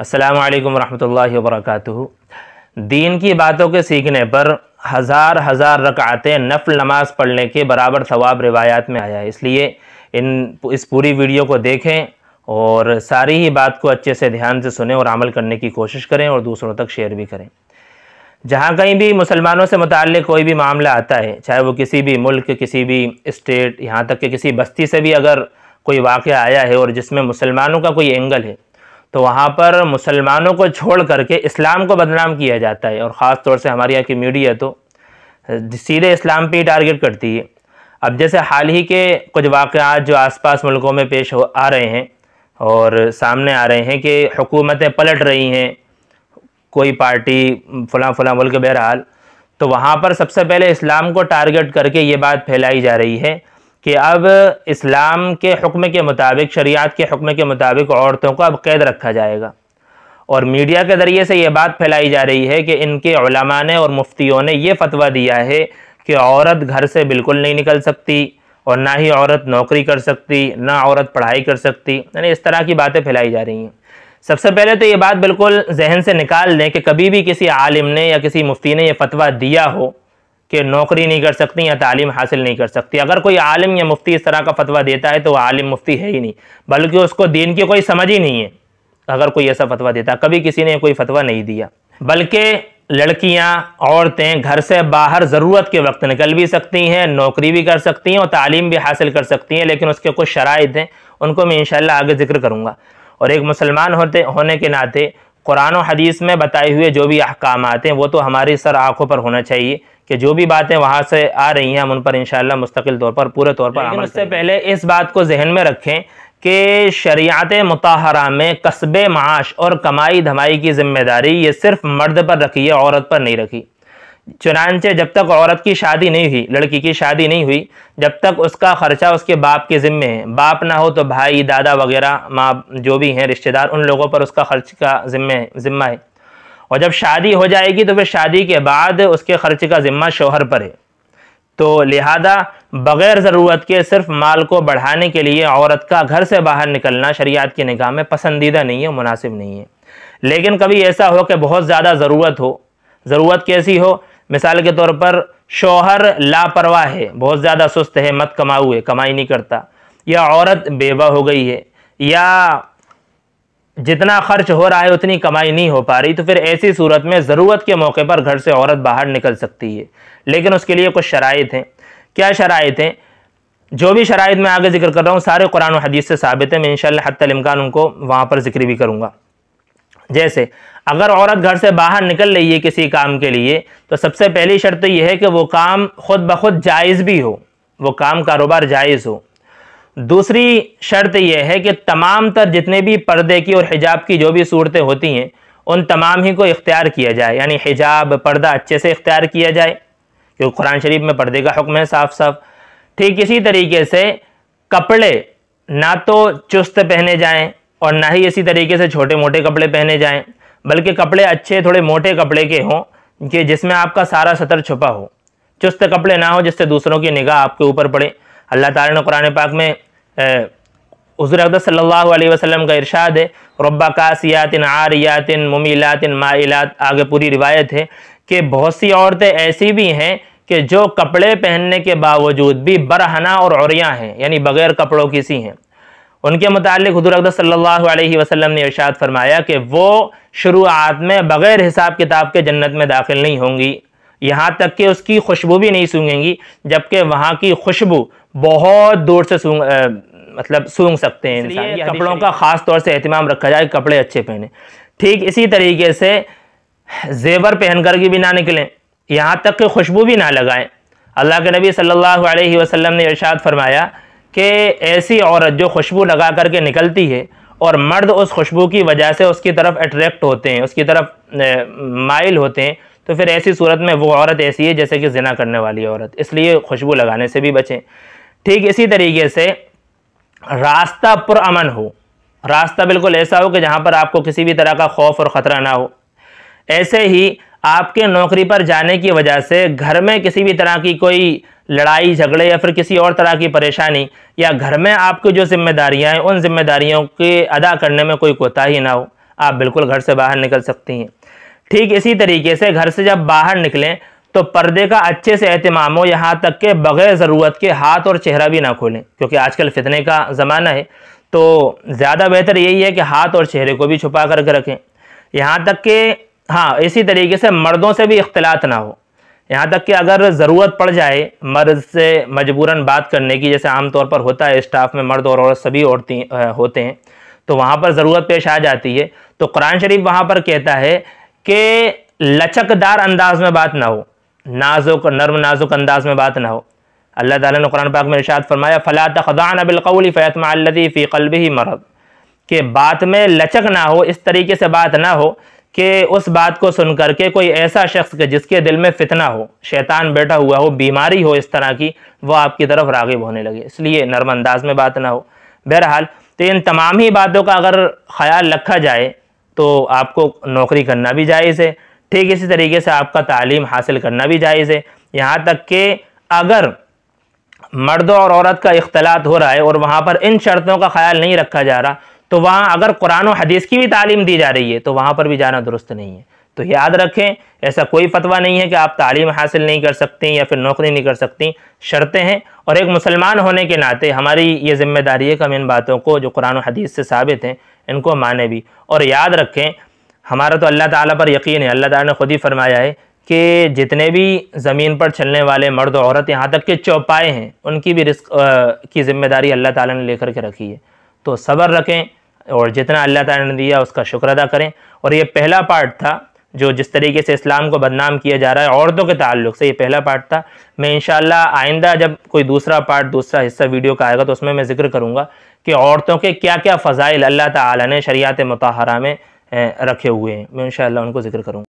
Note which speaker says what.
Speaker 1: अस्सलामु अलैकुम रहमतुल्लाहि व बरकातुहू। दीन की बातों के सीखने पर हज़ार हज़ार रकातें नफ़ल नमाज पढ़ने के बराबर सवाब रिवायात में आया है। इसलिए इस पूरी वीडियो को देखें और सारी ही बात को अच्छे से ध्यान से सुनें और अमल करने की कोशिश करें और दूसरों तक शेयर भी करें। जहाँ कहीं भी मुसलमानों से मुताल्लिक़ कोई भी मामला आता है, चाहे वो किसी भी मुल्क, किसी भी स्टेट, यहाँ तक कि किसी बस्ती से भी अगर कोई वाक़या आया है और जिसमें मुसलमानों का कोई एंगल है, तो वहाँ पर मुसलमानों को छोड़ करके इस्लाम को बदनाम किया जाता है। और ख़ास तौर से हमारे यहाँ की मीडिया तो सीधे इस्लाम पे ही टारगेट करती है। अब जैसे हाल ही के कुछ वाक़यात जो आसपास मुल्कों में पेश आ रहे हैं और सामने आ रहे हैं कि हुकूमतें पलट रही हैं, कोई पार्टी फ़लाँ मुल्क, बहरहाल तो वहाँ पर सबसे पहले इस्लाम को टारगेट करके ये बात फैलाई जा रही है कि अब इस्लाम के हुक्म के मुताबिक, शरीयत के हुक्म के मुताबिक औरतों को अब कैद रखा जाएगा। और मीडिया के ज़रिए से ये बात फैलाई जा रही है कि इनके उलमा ने और मुफ्तियों ने ये फतवा दिया है कि औरत घर से बिल्कुल नहीं निकल सकती और ना ही औरत नौकरी कर सकती, ना औरत पढ़ाई कर सकती। यानी इस तरह की बातें फैलाई जा रही हैं। सबसे पहले तो ये बात बिल्कुल जहन से निकाल दें कि कभी भी किसी आलिम ने या किसी मुफ्ती ने यह फतवा दिया हो कि नौकरी नहीं कर सकती या तालीम हासिल नहीं कर सकती। अगर कोई आलिम या मुफ्ती इस तरह का फतवा देता है तो वह आलिम मुफ्ती है ही नहीं, बल्कि उसको दीन की कोई समझ ही नहीं है। अगर कोई ऐसा फतवा देता, कभी किसी ने कोई फतवा नहीं दिया। बल्कि लड़कियां, औरतें घर से बाहर ज़रूरत के वक्त निकल भी सकती हैं, नौकरी भी कर सकती हैं और तालीम भी हासिल कर सकती हैं, लेकिन उसके कुछ शराइत हैं, उनको मैं इंशाअल्लाह आगे जिक्र करूँगा। और एक मुसलमान होने के नाते कुरान और हदीस में बताए हुए जो भी अहकामात हैं वो तो हमारी सर आँखों पर होना चाहिए कि जो भी बातें वहाँ से आ रही हैं हम उन पर इंशाअल्लाह मुस्तकिल तौर पर, पूरे तौर पर अमल करें। उससे पहले इस बात को जहन में रखें कि शरीयत मुताहरा में कस्बे माश और कमाई धमाई की जिम्मेदारी ये सिर्फ मर्द पर रखी है, औरत पर नहीं रखी। चुनांचे जब तक औरत की शादी नहीं हुई, लड़की की शादी नहीं हुई, जब तक उसका खर्चा उसके बाप के ज़िम्मे है। बाप ना हो तो भाई, दादा वगैरह, माँ जो भी हैं रिश्तेदार, उन लोगों पर उसका खर्च का ज़िम्मा है। और जब शादी हो जाएगी तो फिर शादी के बाद उसके खर्च का ज़िम्मा शौहर पर है। तो लिहाजा बग़ैर ज़रूरत के सिर्फ माल को बढ़ाने के लिए औरत का घर से बाहर निकलना शरीयत की निगाह में पसंदीदा नहीं है, मुनासिब नहीं है। लेकिन कभी ऐसा हो कि बहुत ज़्यादा ज़रूरत हो। ज़रूरत कैसी हो? मिसाल के तौर पर शौहर लापरवाह है, बहुत ज़्यादा सुस्त है, मत कमाऊ है, कमाई नहीं करता, या औरत बेवा हो गई है, या जितना खर्च हो रहा है उतनी कमाई नहीं हो पा रही, तो फिर ऐसी सूरत में ज़रूरत के मौके पर घर से औरत बाहर निकल सकती है। लेकिन उसके लिए कुछ शराइत हैं। क्या शराइत हैं? जो भी शराइत मैं आगे जिक्र कर रहा हूँ सारे कुरान और हदीस से साबित है। मैं इंशाअल्लाह हत्तल इम्कान उनको वहाँ पर जिक्र भी करूँगा। जैसे अगर औरत घर से बाहर निकल रही है किसी काम के लिए, तो सबसे पहली शर्त यह है कि वो काम खुद ब खुद जायज़ भी हो, वो काम कारोबार जायज़ हो। दूसरी शर्त यह है कि तमाम तर जितने भी पर्दे की और हिजाब की जो भी सूरतें होती हैं उन तमाम ही को इख्तियार किया जाए, यानी हिजाब, पर्दा अच्छे से इख्तियार किया जाए, क्योंकि कुरान शरीफ में पर्दे का हुक्म है साफ साफ। ठीक इसी तरीके से कपड़े ना तो चुस्त पहने जाएं और ना ही इसी तरीके से छोटे मोटे कपड़े पहने जाएं, बल्कि कपड़े अच्छे थोड़े मोटे कपड़े के हों कि जिसमें आपका सारा सतर छुपा हो। चुस्त कपड़े ना हो जिससे दूसरों की निगाह आपके ऊपर पड़े। अल्लाह ताला ने कुरान पाक में हुज़ूर अक़दस सल्लल्लाहु अलैहि वसल्लम का इरशाद है, रब्बा कासियातिन आरियातिन मुमीलातिन माइलात, आगे पूरी रिवायत है कि बहुत सी औरतें ऐसी भी हैं कि जो कपड़े पहनने के बावजूद भी बरहना और औरियाँ हैं, यानी बग़ैर कपड़ों की सी हैं। उनके मुतालिक हुज़ूर अक़दस सल्लल्लाहु अलैहि वसल्लम ने इरशाद फरमाया कि वो शुरुआत में बग़ैर हिसाब किताब के जन्नत में दाखिल नहीं होंगी, यहाँ तक कि उसकी खुशबू भी नहीं सूंघेंगी, जबकि वहाँ की खुशबू बहुत दूर से सूंघ सकते हैं इंसान। ये कपड़ों का ख़ास तौर से एहतिमाम रखा जाए, कपड़े अच्छे पहने। ठीक इसी तरीके से जेवर पहन कर के भी ना निकलें, यहाँ तक कि खुशबू भी ना लगाएं। अल्लाह के नबी सल्लल्लाहु अलैहि वसल्लम ने इरशाद फरमाया कि ऐसी औरत जो खुशबू लगा करके निकलती है और मर्द उस खुशबू की वजह से उसकी तरफ अट्रैक्ट होते हैं, उसकी तरफ माइल होते हैं, तो फिर ऐसी सूरत में वो औरत ऐसी है जैसे कि ज़िना करने वाली औरत। इसलिए खुशबू लगाने से भी बचें। ठीक इसी तरीके से रास्ता पुरअमन हो, रास्ता बिल्कुल ऐसा हो कि जहाँ पर आपको किसी भी तरह का खौफ और ख़तरा ना हो। ऐसे ही आपके नौकरी पर जाने की वजह से घर में किसी भी तरह की कोई लड़ाई झगड़े या फिर किसी और तरह की परेशानी, या घर में आपकी जो जिम्मेदारियां हैं उन जिम्मेदारियों के अदा करने में कोई कोताही ना हो। आप बिल्कुल घर से बाहर निकल सकती हैं। ठीक इसी तरीके से घर से जब बाहर निकलें तो पर्दे का अच्छे से एहतमाम हो, यहाँ तक कि बग़ैर ज़रूरत के हाथ और चेहरा भी ना खोलें, क्योंकि आजकल फितने का ज़माना है। तो ज़्यादा बेहतर यही है कि हाथ और चेहरे को भी छुपा करके रखें। यहाँ तक कि हाँ, इसी तरीके से मर्दों से भी इख्तिलात ना हो। यहाँ तक कि अगर ज़रूरत पड़ जाए मर्द से मजबूरन बात करने की, जैसे आमतौर पर होता है स्टाफ में मर्द और औरत सभी होते हैं, तो वहाँ पर ज़रूरत पेश आ जाती है, तो कुरान शरीफ वहाँ पर कहता है कि लचकदार अंदाज में बात ना हो, नाजुक नर्म नाजुक अंदाज में बात ना हो। अल्लाह ताला ने कुरान पाक में इरशाद फरमाया, फ़ला तख़ज़अन बिलक़ौलि फ़यतमअल्लज़ी फ़ी क़ल्बिही मरद, कि बात में लचक ना हो, इस तरीके से बात ना हो कि उस बात को सुन करके कोई ऐसा शख्स के जिसके दिल में फितना हो, शैतान बैठा हुआ हो, बीमारी हो इस तरह की, वो आपकी तरफ राग़िब होने लगे, इसलिए नरम अंदाज में बात ना हो। बहरहाल तो इन तमाम ही बातों का अगर ख्याल रखा जाए तो आपको नौकरी करना भी जायज़ है। ठीक इसी तरीके से आपका तालीम हासिल करना भी जायज़ है। यहाँ तक कि अगर मर्द और औरत का इख्तलात हो रहा है और वहाँ पर इन शर्तों का ख्याल नहीं रखा जा रहा, तो वहाँ अगर कुरान और हदीस की भी तालीम दी जा रही है तो वहाँ पर भी जाना दुरुस्त नहीं है। तो याद रखें, ऐसा कोई फतवा नहीं है कि आप तालीम हासिल नहीं कर सकती या फिर नौकरी नहीं कर सकती, शर्तें हैं। और एक मुसलमान होने के नाते हमारी ये ज़िम्मेदारी है कि हम इन बातों को जो कुरान और हदीस से साबित हैं इनको माने भी। और याद रखें, हमारा तो अल्लाह ताला पर यकीन है, अल्लाह ताला ने खुद ही फरमाया है कि जितने भी ज़मीन पर चलने वाले मर्द और औरत, यहाँ तक के चौपाए हैं, उनकी भी रिस्क की ज़िम्मेदारी अल्लाह ताला ने लेकर के रखी है। तो सब्र रखें और जितना अल्लाह ताला ने दिया उसका शुक्र अदा करें। और ये पहला पार्ट था जो जिस तरीके से इस्लाम को बदनाम किया जा रहा है औरतों के ताल्लुक़ से, ये पहला पार्ट था। मैं इंशाअल्लाह आइंदा जब कोई दूसरा पार्ट, दूसरा हिस्सा वीडियो का आएगा तो उसमें मैं ज़िक्र करूँगा कि औरतों के क्या क्या फ़ज़ाइल अल्लाह ताला ने शरीयत मुतहरा में रखे हुए हैं, मैं इंशाअल्लाह उनको ज़िक्र करूँगा।